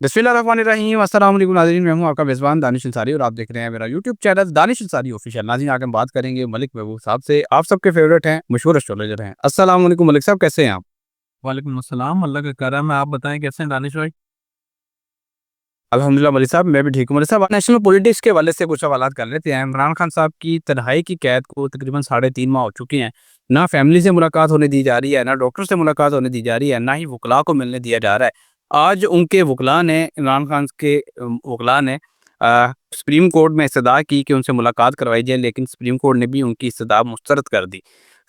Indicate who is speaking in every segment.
Speaker 1: बिस्मिल्लाहिर्रहमानिर्रहीम अस्सलाम वालेकुम नाज़रीन, मैं हूं आपका मेज़बान दानिश अंसारी और आप देख रहे हैं मेरा YouTube channel Danish Ansari official. नाज़रीन, आज हम बात करेंगे मलिक महबूब साहब से। आप सबके फेवरेट हैं, मशहूर एस्ट्रोलॉजर हैं। अस्सलाम वालेकुम मलिक साहब, कैसे हैं आप?
Speaker 2: वालेकुम अस्सलाम, अल्लाह का करम है। आप बताएँ कैसे हैं दानिश भाई?
Speaker 1: अल्हम्दुलिल्लाह मलिक साहब, मैं भी ठीक हूँ। मलिक साहब, नेशनल पॉलिटिक्स के हवाले से कुछ सवालात कर लेते हैं। इमरान खान साहब की तन्हाई की कैद को तकरीबन साढ़े 3 माह हो चुके हैं। ना फैमिली से मुलाकात होने दी जा रही है, ना डॉक्टर से मुलाकात होने दी जा रही है, ना ही वकला को मिलने दिया जा रहा है। आज उनके वकला ने इमरान खान के वकला ने सुप्रीम कोर्ट में इस्तदा की कि उनसे मुलाकात करवाई जाए, लेकिन सुप्रीम कोर्ट ने भी उनकी इस्तदा मुस्तरद कर दी।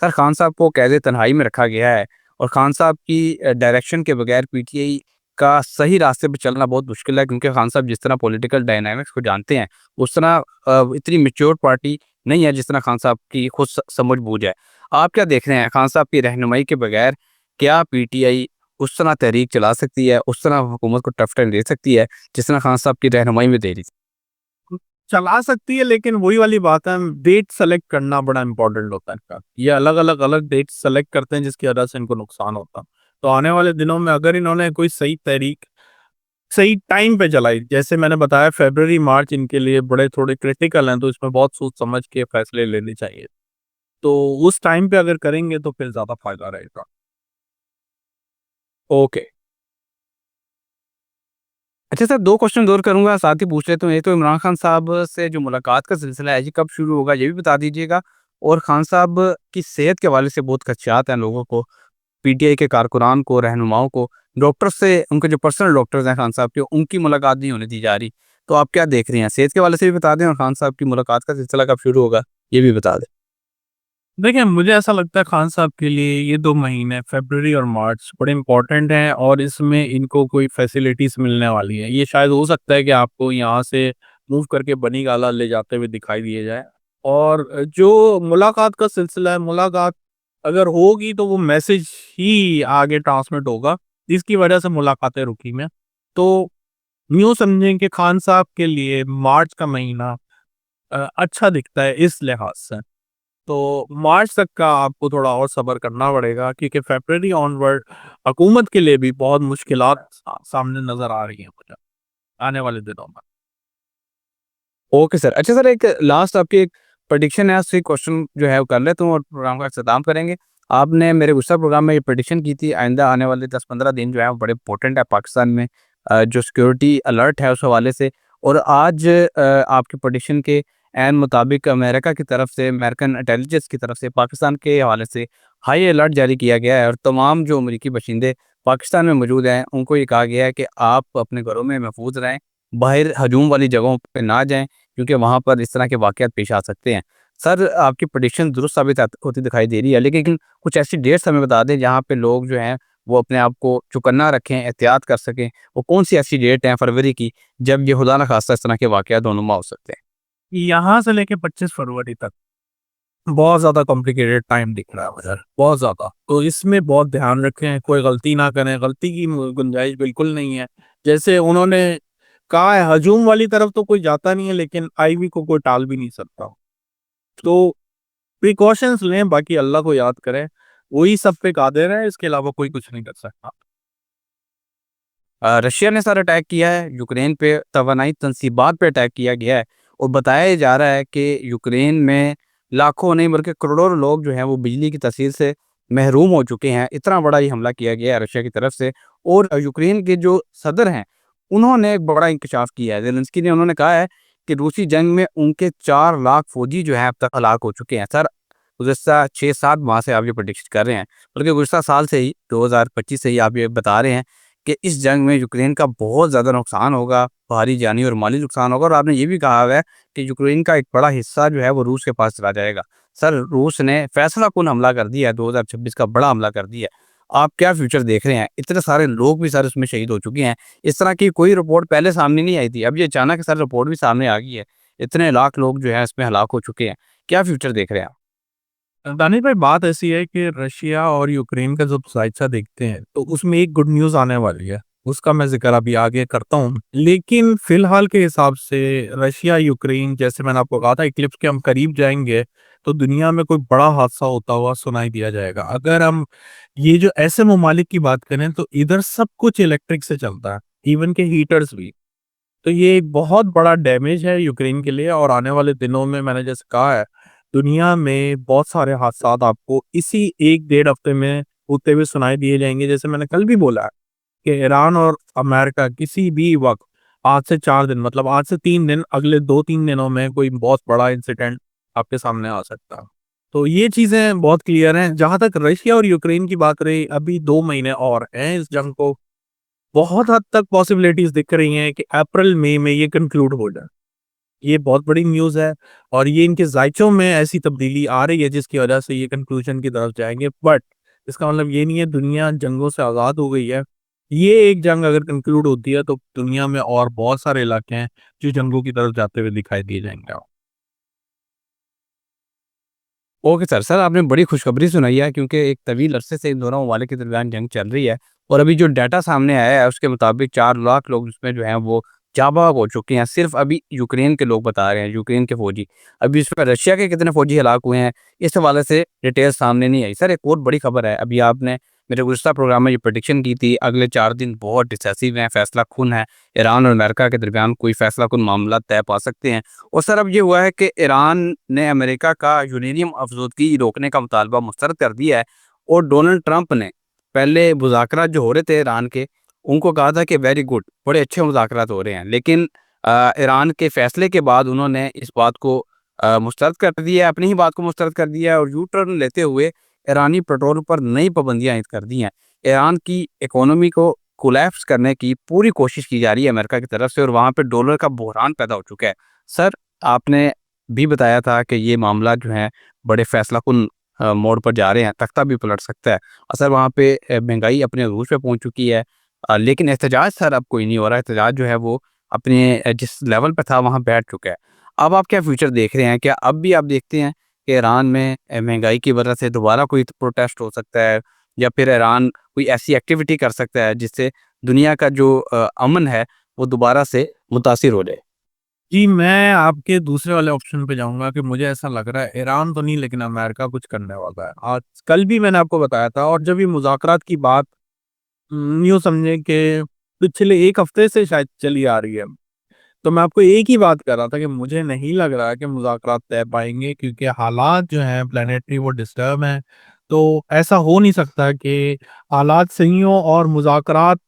Speaker 1: सर, खान साहब को कैद तन्हाई में रखा गया है और खान साहब की डायरेक्शन के बगैर पीटीआई का सही रास्ते पे चलना बहुत मुश्किल है, क्योंकि खान साहब जिस तरह पॉलिटिकल डायनामिक्स को जानते हैं, उस तरह इतनी मैच्योर पार्टी नहीं है जिस तरह खान साहब की खुद समझ बूझ है। आप क्या देख रहे हैं, खान साहब की रहनुमाई के बगैर क्या पीटीआई उस तरह तहरीक चला सकती है, उस तरह हुकूमत को टफ टाइम दे सकती है जिस तरह खान साहब की रहनुमाई में दे रही थी?
Speaker 2: चला सकती है, लेकिन वही वाली बात है, डेट सेलेक्ट करना बड़ा इम्पोर्टेंट होता है इनका। ये अलग डेट सेलेक्ट करते हैं जिसकी वजह से इनको नुकसान होता है। तो आने वाले दिनों में अगर इन्होंने कोई सही तहरीक सही टाइम पे चलाई, जैसे मैंने बताया फ़रवरी, मार्च इनके लिए बड़े थोड़े क्रिटिकल हैं, तो इसमें बहुत सोच समझ के फैसले लेने चाहिए। तो उस टाइम पे अगर करेंगे तो फिर ज़्यादा फ़ायदा रहेगा।
Speaker 1: ओके। अच्छा सर, 2 क्वेश्चन और करूँगा, साथ ही पूछ लेता हूँ। एक तो इमरान खान साहब से जो मुलाकात का सिलसिला है, ये कब शुरू होगा, ये भी बता दीजिएगा। और खान साहब की सेहत के हवाले से बहुत खदशात हैं लोगों को, पीटीआई के कारकुनान को, रहनुमाओं को, डॉक्टर से, उनके जो पर्सनल डॉक्टर्स हैं खान साहब के, उनकी मुलाकात नहीं होने दी जा रही। तो आप क्या देख रहे हैं? सेहत के हवाले से भी बता दें और खान साहब की मुलाकात का सिलसिला कब शुरू होगा, ये भी बता दें।
Speaker 2: देखिए, मुझे ऐसा लगता है खान साहब के लिए ये 2 महीने फ़रवरी और मार्च बड़े इम्पोर्टेंट हैं और इसमें इनको कोई फैसिलिटीज़ मिलने वाली है। ये शायद हो सकता है कि आपको यहाँ से मूव करके बनी गाला ले जाते हुए दिखाई दिए जाए। और जो मुलाकात का सिलसिला है, मुलाकात अगर होगी तो वो मैसेज ही आगे ट्रांसमिट होगा, जिसकी वजह से मुलाकातें रुकी हैं। तो यूँ समझें कि खान साहब के लिए मार्च का महीना अच्छा दिखता है इस लिहाज से। तो मार्च तक का आपको थोड़ा और सब्र करना पड़ेगा, क्योंकि फ़रवरी ऑनवर्ड हुकूमत के लिए भी बहुत मुश्किलात सामने नज़र आ रही हैं मुझे, आने वाले दिनों में।
Speaker 1: Okay sir. अच्छा सर, एक लास्ट आपकी एक प्रेडिक्शन है, उससे क्वेश्चन जो है वो कर लेता हूँ और प्रोग्राम का इख्तिताम करेंगे। आपने मेरे गुस्सा प्रोग्राम में ये प्रेडिक्शन की थी, आइंदा आने वाले 10-15 दिन जो है वो बड़े इंपॉर्टेंट है पाकिस्तान में, जो सिक्योरिटी अलर्ट है उस हवाले से। और आज आपकी प्रेडिक्शन के ऐन मुताबिक अमेरिका की तरफ से, अमेरिकन इंटेलिजेंस की तरफ से पाकिस्तान के हवाले से हाई अलर्ट जारी किया गया है और तमाम जो अमरीकी बशिंदे पाकिस्तान में मौजूद हैं, उनको ये कहा गया है कि आप अपने घरों में महफूज रहें, बाहर हजूम वाली जगहों पे ना जाएँ, क्योंकि वहाँ पर इस तरह के वाक़यात पेश आ सकते हैं। सर, आपकी प्रेडिक्शन दुरुस्त साबित होती दिखाई दे रही है, लेकिन कुछ ऐसी डेट्स हमें बता दें जहाँ पे लोग जो हैं वो अपने आप को चौकन्ना रखें, एहतियात कर सकें। वो कौन-सी ऐसी डेट है फरवरी की जब ये खुदा न खास्ता इस तरह के वाक़यात रूनुमा हो सकते हैं?
Speaker 2: यहाँ से लेके 25 फरवरी तक बहुत ज़्यादा कॉम्प्लिकेटेड टाइम दिख रहा है मुझे, बहुत ज़्यादा। तो इसमें बहुत ध्यान रखें, कोई गलती ना करें, गलती की गुंजाइश बिल्कुल नहीं है। जैसे उन्होंने कहा है, हजूम वाली तरफ तो कोई जाता नहीं है, लेकिन आईवी को कोई टाल भी नहीं सकता। तो प्रिकॉशंस लें, बाकी अल्लाह को याद करें, वही सब पे कादिर है, इसके अलावा कोई कुछ नहीं कर सकता।
Speaker 1: रशिया ने सर अटैक किया है यूक्रेन पे, तवानाई तनसीबात पे अटैक किया गया है और बताया जा रहा है कि यूक्रेन में लाखों नहीं बल्कि करोड़ों लोग जो हैं वो बिजली की तसीर से महरूम हो चुके हैं। इतना बड़ा ये हमला किया गया है रशिया की तरफ से। और यूक्रेन के जो सदर हैं, उन्होंने एक बड़ा इंकशाफ किया है, ज़ेलेंस्की ने। उन्होंने कहा है कि रूसी जंग में उनके 4 लाख फौजी जो हैं अब तक हलाक हो चुके हैं। सर, गुज़श्ता 6-7 माह से आप ये प्रेडिक्शन कर रहे हैं, बल्कि गुज़श्ता साल से ही 2025 से ही आप ये बता रहे हैं कि इस जंग में यूक्रेन का बहुत ज़्यादा नुकसान होगा, भारी जानी और माली नुकसान होगा। और आपने ये भी कहा हुआ है कि यूक्रेन का एक बड़ा हिस्सा जो है वो रूस के पास चला जाएगा। सर, रूस ने फैसलाकुन हमला कर दिया है, 2026 का बड़ा हमला कर दिया है। आप क्या फ्यूचर देख रहे हैं? इतने सारे लोग भी सर इसमें शहीद हो चुके हैं। इस तरह की कोई रिपोर्ट पहले सामने नहीं आई थी। अब ये अचानक सर रिपोर्ट भी सामने आ गई है। इतने लाख लोग जो हैं इसमें हलाक हो चुके हैं। क्या फ्यूचर देख रहे हैं आप?
Speaker 2: दानिश भाई, बात ऐसी है कि रशिया और यूक्रेन का जब जायजा देखते हैं तो उसमें एक गुड न्यूज़ आने वाली है। उसका मैं ज़िक्र अभी आगे करता हूँ। लेकिन फ़िलहाल के हिसाब से रशिया, यूक्रेन, जैसे मैंने आपको कहा था इक्लिप्स के हम करीब जाएँगे तो दुनिया में कोई बड़ा हादसा होता हुआ सुनाई दिया जाएगा। अगर हम ये जो ऐसे ममालिक की बात करें तो इधर सब कुछ इलेक्ट्रिक से चलता है। इवन के हीटर्स भी। तो ये एक बहुत बड़ा डैमेज है यूक्रेन के लिए और आने वाले दिनों में मैंने जैसे कहा है, दुनिया में बहुत सारे हादसात आपको इसी 1 डेढ़ हफ्ते में होते हुए सुनाई दिए जाएँगे। जैसे मैंने कल भी बोला है कि ईरान और अमेरिका किसी भी वक़्त आज से 4 दिन मतलब आज से 3 दिन अगले 2-3 दिनों में कोई बहुत बड़ा इंसिडेंट आपके सामने आ सकता है। तो ये चीज़ें बहुत क्लियर हैं। जहाँ तक रशिया और यूक्रेन की बात रही, अभी 2 महीने और हैं इस जंग को। बहुत हद तक पॉसिबिलिटीज़ दिख रही हैं कि अप्रैल-मई में ये कंक्लूड हो जाए। ये बहुत बड़ी न्यूज़ है और ये इनके ज़ायचों में ऐसी तब्दीली आ रही है जिसकी वजह से ये कंक्लूजन की तरफ जाएँगे। बट इसका मतलब ये नहीं है दुनिया जंगों से आज़ाद हो गई है। ये एक जंग अगर कंक्लूड होती है तो दुनिया में और बहुत सारे इलाके हैं जो जंगों की तरफ जाते हुए दिखाई दिए जाएँगे।
Speaker 1: Okay sir. सर आपने बड़ी खुशखबरी सुनाई है क्योंकि एक तवील अरसे से इन दोनों ममालिक के दरमियान जंग चल रही है और अभी जो डाटा सामने आया है उसके मुताबिक 4 लाख लोग उसमें जो हैं वो जाँ-बाज़ हो चुके हैं। सिर्फ़ अभी यूक्रेन के लोग बता रहे हैं, यूक्रेन के फ़ौजी। अभी इसमें रशिया के कितने फ़ौजी हलाक हुए हैं, इस हवाले से डिटेल सामने नहीं आई। सर एक और बड़ी खबर है, अभी आपने मेरे गुज़िश्ता प्रोग्राम में ये प्रेडिक्शन की थी, अगले 4 दिन बहुत डिसाइसिव हैं, फ़ैसला-कुन है। ईरान और अमेरिका के दरमियान कोई फ़ैसला-कुन मामला तय पा सकते हैं। और सर अब ये हुआ है कि ईरान ने अमेरिका का यूरेनियम अफ़ज़ूदगी रोकने का मुतालबा मुस्तरद कर दिया है और डोनाल्ड ट्रंप ने पहले मुज़ाकरात जो हो रहे थे ईरान के, उनको कहा था कि वेरी गुड, बड़े अच्छे मुज़ाकरात हो रहे हैं। लेकिन ईरान के फ़ैसले के बाद उन्होंने इस बात को मुस्तरद कर दिया है, अपनी ही बात को मुस्तरद कर दिया है और यू टर्न लेते हुए ईरानी पेट्रोल पर नई पाबंदियाँ आयद कर दी हैं। ईरान की इकोनॉमी को कोलैप्स करने की पूरी कोशिश की जा रही है अमेरिका की तरफ से और वहाँ पे डॉलर का बहरान पैदा हो चुका है। सर आपने भी बताया था कि ये मामला जो है बड़े फैसलाकुन मोड़ पर जा रहे हैं, तख्ता भी पलट सकता है। सर वहाँ पे महंगाई अपने अरूज पे पहुँच चुकी है। लेकिन एहतजाज सर अब कोई नहीं हो रहा है, एहतजाज जो है वो अपने जिस लेवल पे था वहाँ बैठ चुका है। अब आप क्या फ्यूचर देख रहे हैं? क्या अब भी आप देखते हैं कि ईरान में महंगाई की वजह से दोबारा कोई प्रोटेस्ट हो सकता है या फिर ईरान कोई ऐसी एक्टिविटी कर सकता है जिससे दुनिया का जो अमन है वो दोबारा से मुतासिर हो जाए?
Speaker 2: जी, मैं आपके दूसरे वाले ऑप्शन पे जाऊँगा कि मुझे ऐसा लग रहा है ईरान तो नहीं लेकिन अमेरिका कुछ करने वाला है। आज कल भी मैंने आपको बताया था और जब ये मुज़ाकरात की बात यूँ समझें कि पिछले 1 हफ्ते से शायद चली आ रही है। तो मैं आपको एक ही बात कर रहा था कि मुझे नहीं लग रहा है कि मुज़ाकरात तय पाएँगे क्योंकि हालात जो हैं प्लैनेटरी वो डिस्टर्ब हैं। तो ऐसा हो नहीं सकता कि हालात सही हों और मुज़ाकरात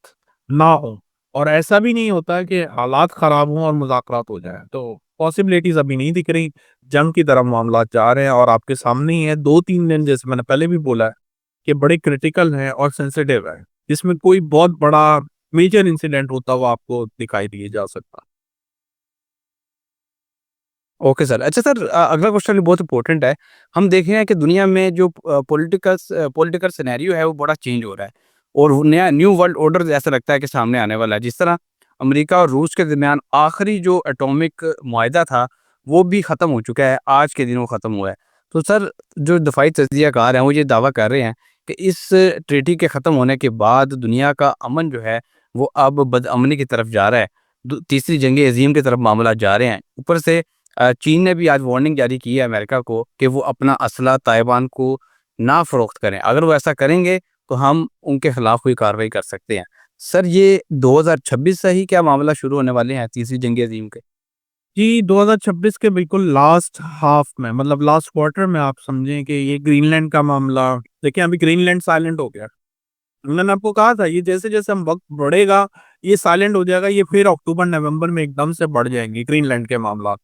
Speaker 2: ना हों और ऐसा भी नहीं होता कि हालात ख़राब हों और मुज़ाकरात हो जाएँ। तो पॉसिबिलिटीज़ अभी नहीं दिख रही। जंग की तरफ मामलात जा रहे हैं और आपके सामने ही है 2-3 दिन जैसे मैंने पहले भी बोला है कि बड़े क्रिटिकल हैं और सेंसिटिव है। इसमें कोई बहुत बड़ा मेजर इंसिडेंट होता हुआ आपको दिखाई नहीं जा सकता।
Speaker 1: Okay sir. अच्छा सर अगला क्वेश्चन भी बहुत इम्पोर्टेंट है। हम देख रहे हैं कि दुनिया में जो पॉलिटिकल सिनेरियो है वो बड़ा चेंज हो रहा है और वो नया न्यू वर्ल्ड ऑर्डर ऐसा लगता है कि सामने आने वाला है। जिस तरह अमेरिका और रूस के दरमियान आखिरी जो एटॉमिक मुआहिदा था वो भी ख़त्म हो चुका है, आज के दिन वो ख़त्म हुआ है। तो सर जो दफ़ाई तज्ज़ियाकार हैं वो ये दावा कर रहे हैं कि इस ट्रीटी के ख़त्म होने के बाद दुनिया का अमन जो है वो अब बदअमनी की तरफ जा रहा है। तीसरी जंग अज़ीम की तरफ मामला जा रहे हैं। ऊपर से चीन ने भी आज वार्निंग जारी की है अमेरिका को कि वो अपना असला ताइवान को ना फ़रोख्त करें। अगर वो ऐसा करेंगे तो हम उनके खिलाफ कोई कार्रवाई कर सकते हैं। सर ये 2026 से ही क्या मामला शुरू होने वाले हैं तीसरी जंग अज़ीम के?
Speaker 2: जी, 2026 के बिल्कुल लास्ट हाफ में मतलब लास्ट क्वार्टर में आप समझें कि ये ग्रीनलैंड का मामला देखिए अभी ग्रीनलैंड साइलेंट हो गया। मैंने आपको कहा था ये जैसे-जैसे हम वक़्त बढ़ेगा ये साइलेंट हो जाएगा, ये फिर अक्टूबर-नवंबर में एकदम से बढ़ जाएँगे ग्रीनलैंड के मामलात।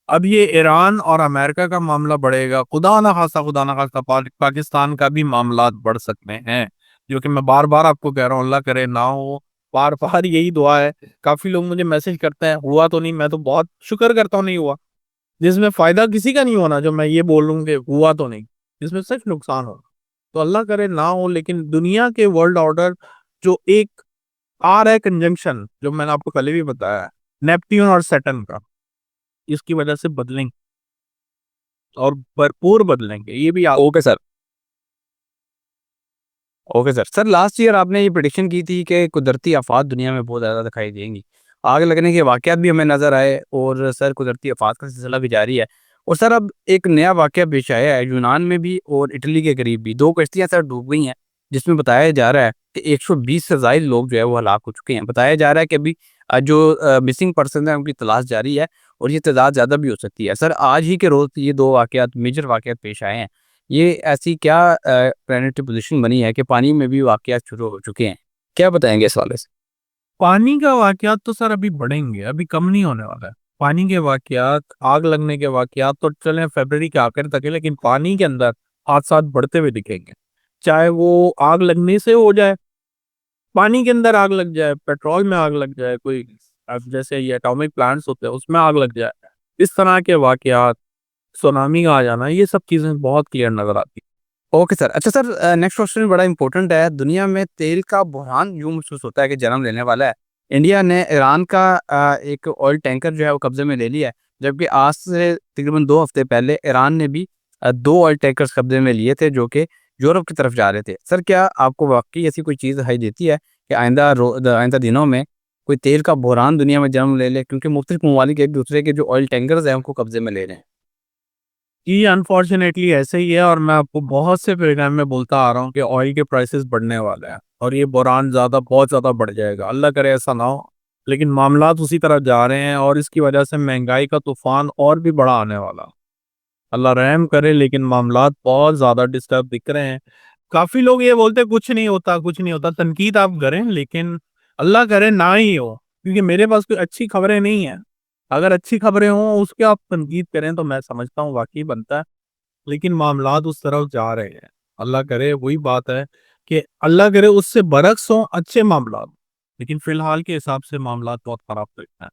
Speaker 2: अब ये ईरान और अमेरिका का मामला बढ़ेगा, खुदा ना ख़ास्ता पाकिस्तान का भी मामलात बढ़ सकते हैं, जो कि मैं बार-बार आपको कह रहा हूँ अल्लाह करे ना हो, बार-बार यही दुआ है। काफ़ी लोग मुझे मैसेज करते हैं, हुआ तो नहीं, मैं तो बहुत शुक्र करता हूँ नहीं हुआ। जिसमें फ़ायदा किसी का नहीं होना जो मैं ये बोलूँ कि हुआ तो नहीं, जिसमें सिर्फ़ नुकसान हो। तो अल्लाह करे ना हो लेकिन दुनिया के वर्ल्ड ऑर्डर जो एक आ रहा है कंजंक्शन जो मैंने आपको पहले भी बताया है, नेपट्यून और सैटर्न का, इसकी वज़ह से बदलेंगे और भरपूर बदलेंगे। ये भी आप
Speaker 1: okay sir. Okay sir. Sir last year आपने ये प्रेडिक्शन की थी कि कुदरती आफ़ात दुनिया में बहुत ज़्यादा दिखाई देंगी। आग लगने के वाक़यात भी हमें नज़र आए और सर कुदरती आफ़ात का सिलसिला भी जारी है। और सर अब एक नया वाक़या पेश आया है यूनान में भी और इटली के करीब भी। 2 कश्तियाँ सर डूब गई हैं। जिसमें बताया जा रहा है कि 120 से ज़ायद लोग जो है वो हलाक हो चुके हैं। बताया जा रहा है कि अभी जो मिसिंग पर्सन है उनकी तलाश जारी है और ये तादाद ज़्यादा भी हो सकती है। सर आज ही के रोज़ ये 2 वाक़यात मेजर वाक़यात पेश आए हैं। ये ऐसी क्या प्लैनेटरी पोज़ीशन बनी है कि पानी में भी वाक़यात शुरू हो चुके हैं? क्या बताएँगे इस हवाले से?
Speaker 2: पानी का वाक़यात तो सर अभी बढ़ेंगे, अभी कम नहीं होने वाला है। पानी के वाक़यात, आग लगने के वाक़यात तो चलें फ़रवरी के आखिर तक है, लेकिन पानी के अंदर हादसात बढ़ते हुए दिखेंगे। चाहे वो आग लगने से हो जाए, पानी के अंदर आग लग जाए, पेट्रोल में आग लग जाए, कोई अब जैसे ये एटॉमिक प्लांट्स होते हैं उसमें आग लग जाए। इस तरह के वाक़यात, सुनामी का आ जाना, ये सब चीज़ें बहुत क्लियर नज़र आती हैं।
Speaker 1: Okay sir. अच्छा सर, नेक्स्ट क्वेश्चन बड़ा इंपॉर्टेंट है। दुनिया में तेल का बहरान यूँ महसूस होता है कि जन्म लेने वाला है। इंडिया ने ईरान का एक ऑयल टैंकर जो है वो कब्ज़े में ले लिया है, जबकि आज से तकरीबन 2 हफ़्ते पहले ईरान ने भी 2 ऑयल टैंकर्स कब्ज़े में लिए थे जो कि यूरोप की तरफ जा रहे थे। सर क्या आपको वाक़ई ऐसी कोई चीज़ दिखाई देती है कि आइंदा दिनों में कोई तेल का बहरान दुनिया में जन्म ले ले, क्योंकि मुख्तलिफ ममालिक एक-दूसरे के जो ऑयल टैंकर्स हैं उनको कब्ज़े में ले रहे हैं?
Speaker 2: ये अनफॉर्चुनेटली ऐसे ही है और मैं आपको बहुत से प्रोग्राम में बोलता आ रहा हूँ कि ऑयल के प्राइसेस बढ़ने वाले हैं और ये बुरहान बहुत ज़्यादा बढ़ जाएगा। अल्लाह करे ऐसा ना हो, लेकिन मामलात उसी तरह जा रहे हैं और इसकी वजह से महंगाई का तूफान और भी बड़ा आने वाला। अल्लाह रहम करे, लेकिन मामलात बहुत ज़्यादा डिस्टर्ब दिख रहे हैं। काफ़ी लोग ये बोलते हैं कुछ नहीं होता, कुछ नहीं होता। तनकीद आप करें, लेकिन अल्लाह करे ना ही हो, क्योंकि मेरे पास कोई अच्छी खबरें नहीं हैं। अगर अच्छी खबरें हों उसकी आप तनकीद करें तो मैं समझता हूँ वाक़ई बनता है, लेकिन मामलात उस तरफ जा रहे हैं। अल्लाह करे, वही बात है कि अल्लाह करे उससे बरअक्स हों अच्छे मामलात, लेकिन फ़िलहाल के हिसाब से मामलात बहुत ख़राब चल रहे हैं।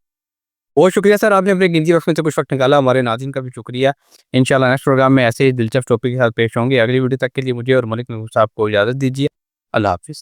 Speaker 1: बहुत शुक्रिया सर, आपने अपने कीमती वक़्त में से कुछ वक़्त निकाला। हमारे नाज़रीन का भी शुक्रिया। इंशाल्लाह नेक्स्ट प्रोग्राम में ऐसे ही दिलचस्प टॉपिक के साथ पेश होंगे। अगली वीडियो तक के लिए मुझे और मलिक महबूब साहब को इजाज़त दीजिए। अल्लाह हाफ़िज़।